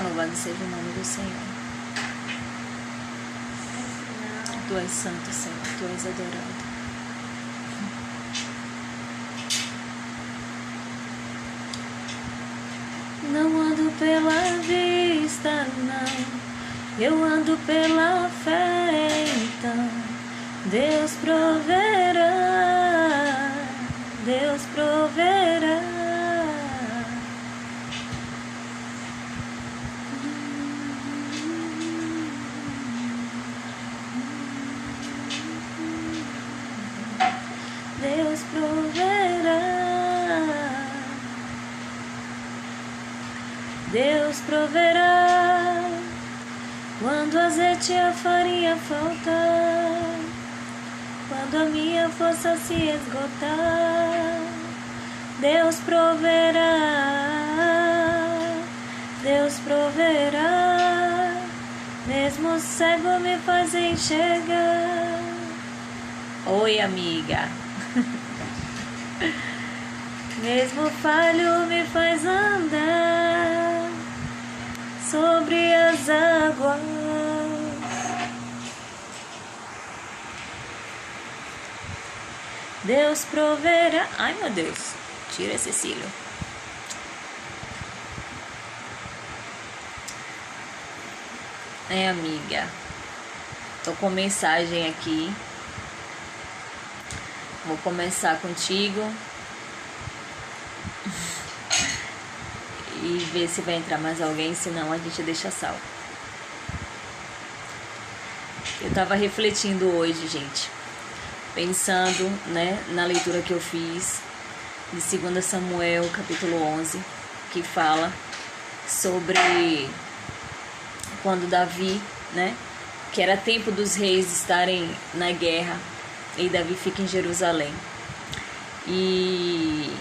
Louvado seja o nome do Senhor. Tu és santo, Senhor, tu és adorado. Não ando pela vista, não, eu ando pela fé, então Deus proverá, Deus proverá. Deus proverá. Deus proverá quando o azeite e a farinha faltar, quando a minha força se esgotar. Deus proverá, Deus proverá, mesmo cego me faz enxergar. Oi, amiga. Mesmo falho me faz andar sobre as águas. Deus proverá. Ai, meu Deus, tira esse cílio. Amiga, tô com mensagem aqui. Vou começar contigo e ver se vai entrar mais alguém, senão a gente deixa salvo. Eu tava refletindo hoje, gente, pensando, né, na leitura que eu fiz de 2 Samuel, capítulo 11, que fala sobre quando Davi, né, que era tempo dos reis estarem na guerra, e Davi fica em Jerusalém. E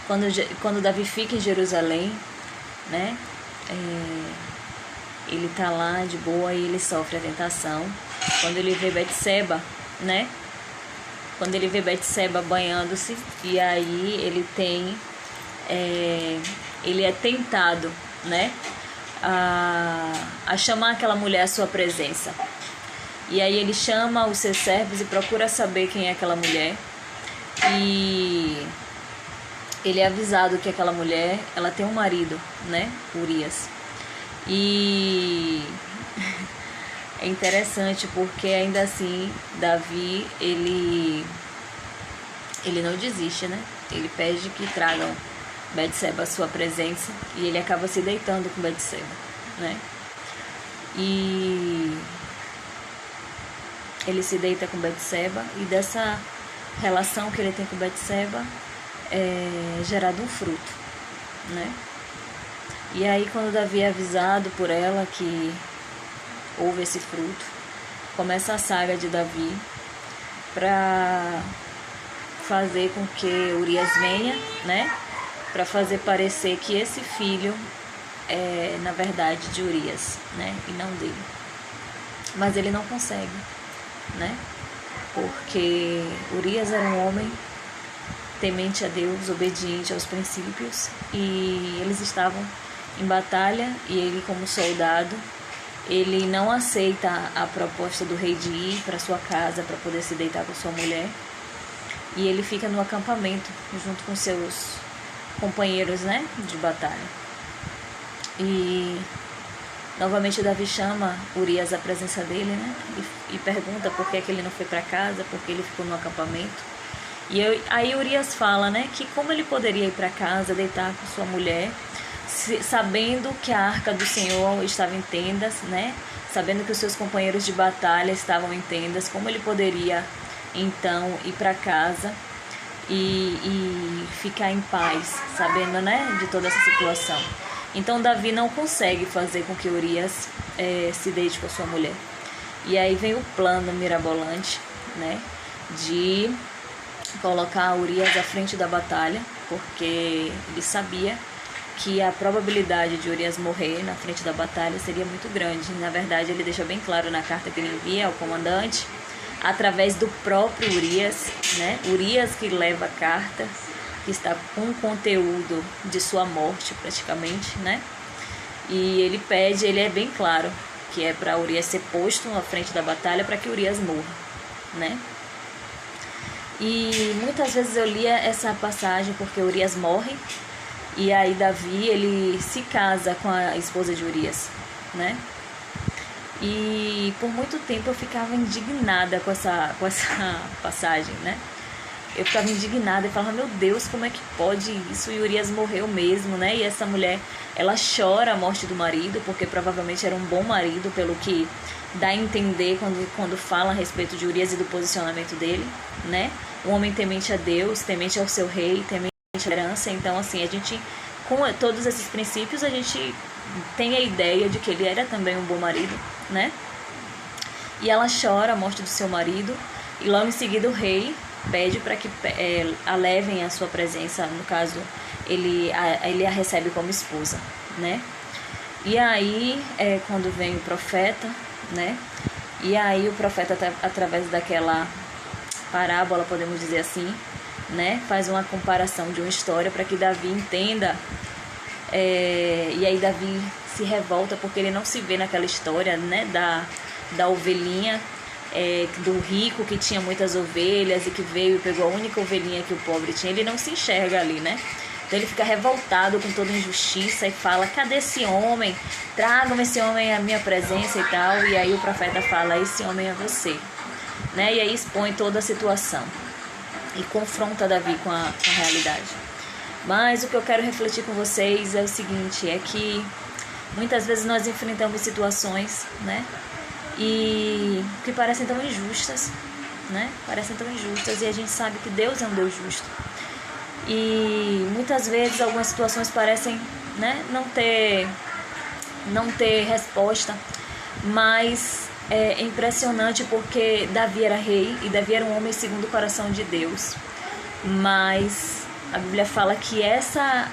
quando Davi fica em Jerusalém, né, ele tá lá de boa e ele sofre a tentação. Quando ele vê Betseba, né, quando ele vê Betseba banhando-se, e aí ele é tentado, né, a chamar aquela mulher à sua presença. E aí ele chama os seus servos e procura saber quem é aquela mulher. E ele é avisado que aquela mulher, ela tem um marido, né, Urias. E é interessante porque ainda assim Davi, ele não desiste, né? Ele pede que tragam Betseba à sua presença e ele acaba se deitando com Betseba, né? E ele se deita com Betseba, e dessa relação que ele tem com Betseba é gerado um fruto, né? E aí quando Davi é avisado por ela que houve esse fruto, começa a saga de Davi para fazer com que Urias venha, né? Para fazer parecer que esse filho é na verdade de Urias, né? E não dele. Mas ele não consegue, né? Porque Urias era um homem temente a Deus, obediente aos princípios, e eles estavam em batalha, e ele, como soldado, ele não aceita a proposta do rei de ir para sua casa para poder se deitar com sua mulher, e ele fica no acampamento junto com seus companheiros, né, de batalha. E novamente Davi chama Urias à presença dele, né? E pergunta por que ele não foi para casa, por que ele ficou no acampamento. E aí Urias fala, né, que como ele poderia ir para casa, deitar com sua mulher, sabendo que a arca do Senhor estava em tendas, né? Sabendo que os seus companheiros de batalha estavam em tendas, como ele poderia então ir para casa e ficar em paz, sabendo, né, de toda essa situação. Então Davi não consegue fazer com que Urias se deite com a sua mulher. E aí vem o plano mirabolante, né, de colocar Urias à frente da batalha, porque ele sabia que a probabilidade de Urias morrer na frente da batalha seria muito grande. Na verdade, ele deixa bem claro na carta que ele envia ao comandante, através do próprio Urias, né? Urias que leva a carta, que está com o conteúdo de sua morte praticamente, né? E ele pede, ele é bem claro, que é para Urias ser posto à frente da batalha para que Urias morra, né? E muitas vezes eu lia essa passagem porque Urias morre, e aí Davi, ele se casa com a esposa de Urias, né? E por muito tempo eu ficava indignada com essa passagem, né? Eu ficava indignada e falava, meu Deus, como é que pode isso? E Urias morreu mesmo, né? E essa mulher, ela chora a morte do marido, porque provavelmente era um bom marido, pelo que dá a entender quando fala a respeito de Urias e do posicionamento dele, né? Um homem temente a Deus, temente ao seu rei, temente à herança. Então, assim, a gente, com todos esses princípios, a gente tem a ideia de que ele era também um bom marido, né? E ela chora a morte do seu marido, e logo em seguida o rei pede para que a levem à sua presença. No caso, ele a recebe como esposa, né? E aí, quando vem o profeta, né? E aí o profeta, através daquela parábola, podemos dizer assim, né? Faz uma comparação de uma história para que Davi entenda. E aí Davi se revolta porque ele não se vê naquela história, né? Da ovelhinha, do rico que tinha muitas ovelhas e que veio e pegou a única ovelhinha que o pobre tinha. Ele não se enxerga ali, né? Então ele fica revoltado com toda injustiça e fala, cadê esse homem? Tragam esse homem à minha presença e tal. E aí o profeta fala, esse homem é você, né? E aí expõe toda a situação e confronta Davi com a realidade. Mas o que eu quero refletir com vocês é o seguinte, é que muitas vezes nós enfrentamos situações, né? E que parecem tão injustas, né? Parecem tão injustas, e a gente sabe que Deus é um Deus justo. E muitas vezes algumas situações parecem, né, não ter resposta, mas é impressionante porque Davi era rei e Davi era um homem segundo o coração de Deus. Mas a Bíblia fala que essa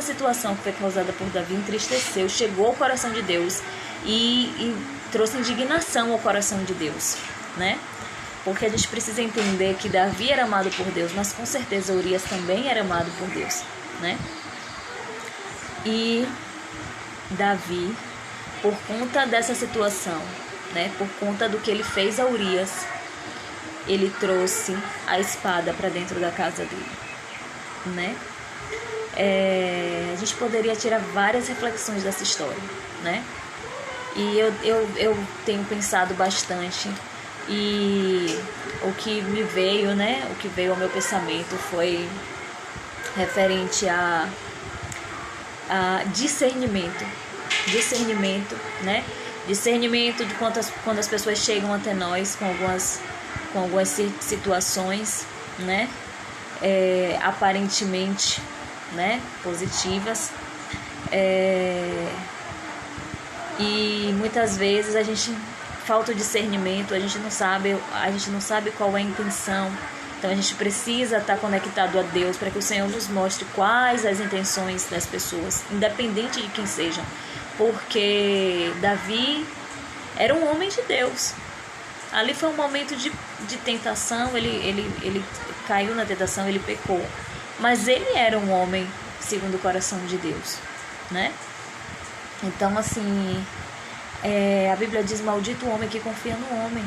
situação que foi causada por Davi entristeceu, chegou ao coração de Deus e trouxe indignação ao coração de Deus, né? Porque a gente precisa entender que Davi era amado por Deus, mas com certeza Urias também era amado por Deus, né? E Davi, por conta dessa situação, né, por conta do que ele fez a Urias, ele trouxe a espada para dentro da casa dele, né? A gente poderia tirar várias reflexões dessa história, né? E eu tenho pensado bastante, e o que me veio, né, o que veio ao meu pensamento foi referente a discernimento, né? Discernimento de quando as pessoas chegam até nós com algumas situações, né? Aparentemente, né, positivas, e muitas vezes a gente falta o discernimento, a gente não sabe qual é a intenção. Então a gente precisa estar conectado a Deus para que o Senhor nos mostre quais as intenções das pessoas, independente de quem sejam. Porque Davi era um homem de Deus. Ali foi um momento de tentação, ele caiu na tentação, ele pecou. Mas ele era um homem segundo o coração de Deus, né? Então, assim, a Bíblia diz, maldito o homem que confia no homem.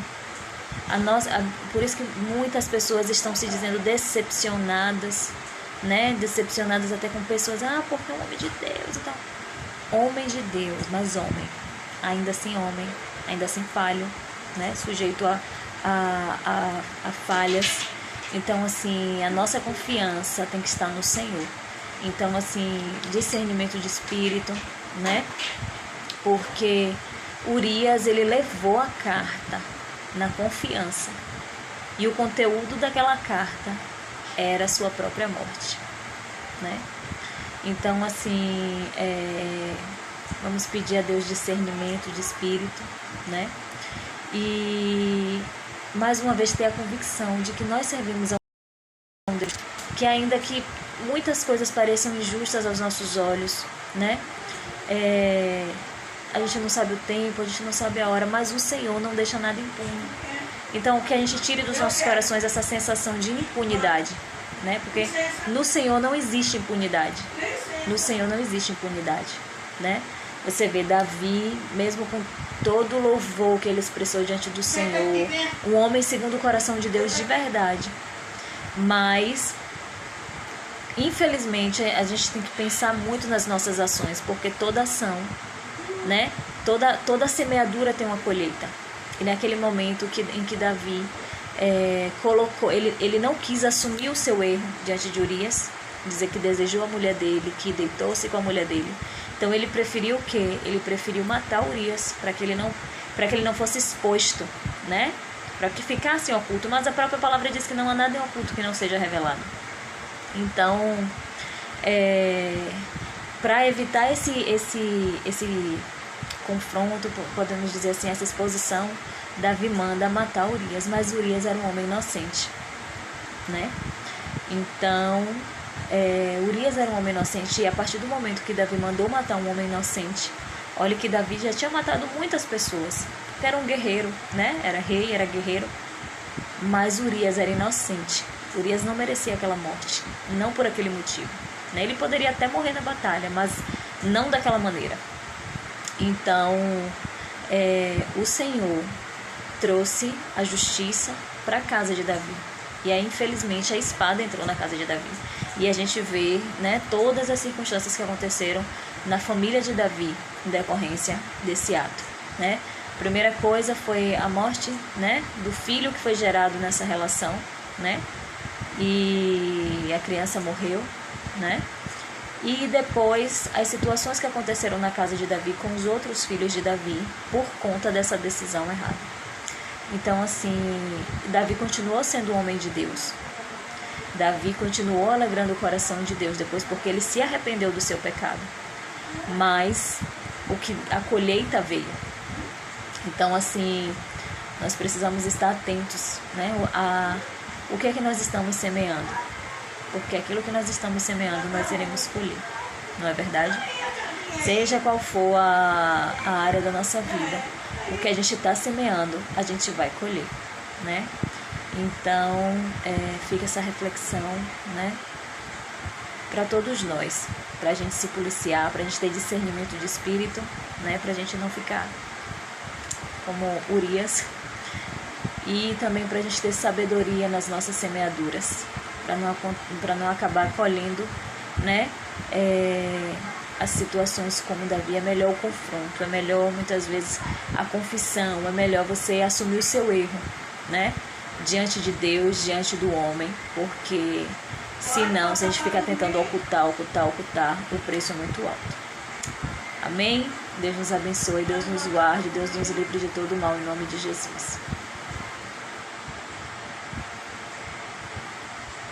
Por isso que muitas pessoas estão se dizendo decepcionadas, né? Decepcionadas até com pessoas, porque é um homem de Deus e tal. Homem de Deus, mas homem, ainda assim falho, né? Sujeito a falhas. Então, assim, a nossa confiança tem que estar no Senhor. Então, assim, discernimento de espírito, né? Porque Urias, ele levou a carta na confiança, e o conteúdo daquela carta era a sua própria morte, né? Então, assim, vamos pedir a Deus discernimento de espírito, né? E mais uma vez ter a convicção de que nós servimos a um Deus que, ainda que muitas coisas pareçam injustas aos nossos olhos, né? A gente não sabe o tempo, a gente não sabe a hora, mas o Senhor não deixa nada impune. Então, que a gente tire dos nossos corações essa sensação de impunidade, né? Porque no Senhor não existe impunidade. No Senhor não existe impunidade, né? Você vê Davi, mesmo com todo o louvor que ele expressou diante do Senhor, um homem segundo o coração de Deus de verdade. Mas, infelizmente, a gente tem que pensar muito nas nossas ações, porque toda ação, né? Toda semeadura tem uma colheita. E naquele momento em que Davi colocou, ele não quis assumir o seu erro diante de Urias, dizer que desejou a mulher dele, que deitou-se com a mulher dele. Então ele preferiu o quê? Ele preferiu matar Urias para que ele não fosse exposto, né? Para que ficasse oculto. Mas a própria palavra diz que não há nada em oculto que não seja revelado. Então, para evitar esse confronto, podemos dizer assim, essa exposição, Davi manda matar Urias, mas Urias era um homem inocente, né? Então, Urias era um homem inocente, e a partir do momento que Davi mandou matar um homem inocente, olha que Davi já tinha matado muitas pessoas, porque era um guerreiro, né? Era rei, era guerreiro, mas Urias era inocente. Urias não merecia aquela morte, não por aquele motivo, né? Ele poderia até morrer na batalha, mas não daquela maneira. Então, o Senhor trouxe a justiça para a casa de Davi. E aí, infelizmente, a espada entrou na casa de Davi. E a gente vê, né, todas as circunstâncias que aconteceram na família de Davi em decorrência desse ato, né? A primeira coisa foi a morte, né, do filho que foi gerado nessa relação, né? E a criança morreu, né? E depois as situações que aconteceram na casa de Davi com os outros filhos de Davi por conta dessa decisão errada. Então, assim, Davi continuou sendo um homem de Deus. Davi continuou alegrando o coração de Deus depois, porque ele se arrependeu do seu pecado. Mas a colheita veio. Então, assim, nós precisamos estar atentos, né, o que é que nós estamos semeando. Porque aquilo que nós estamos semeando, nós iremos colher. Não é verdade? Seja qual for a área da nossa vida, o que a gente está semeando, a gente vai colher, né? Então, fica essa reflexão, né, para todos nós, para a gente se policiar, para a gente ter discernimento de espírito, né, para a gente não ficar como Urias, e também para a gente ter sabedoria nas nossas semeaduras, para não acabar colhendo, né, as situações como Davi. É melhor o confronto, é melhor muitas vezes a confissão, é melhor você assumir o seu erro, né, diante de Deus, diante do homem, porque senão, se a gente ficar tentando ocultar, o preço é muito alto. Amém? Deus nos abençoe, Deus nos guarde, Deus nos livre de todo mal, em nome de Jesus.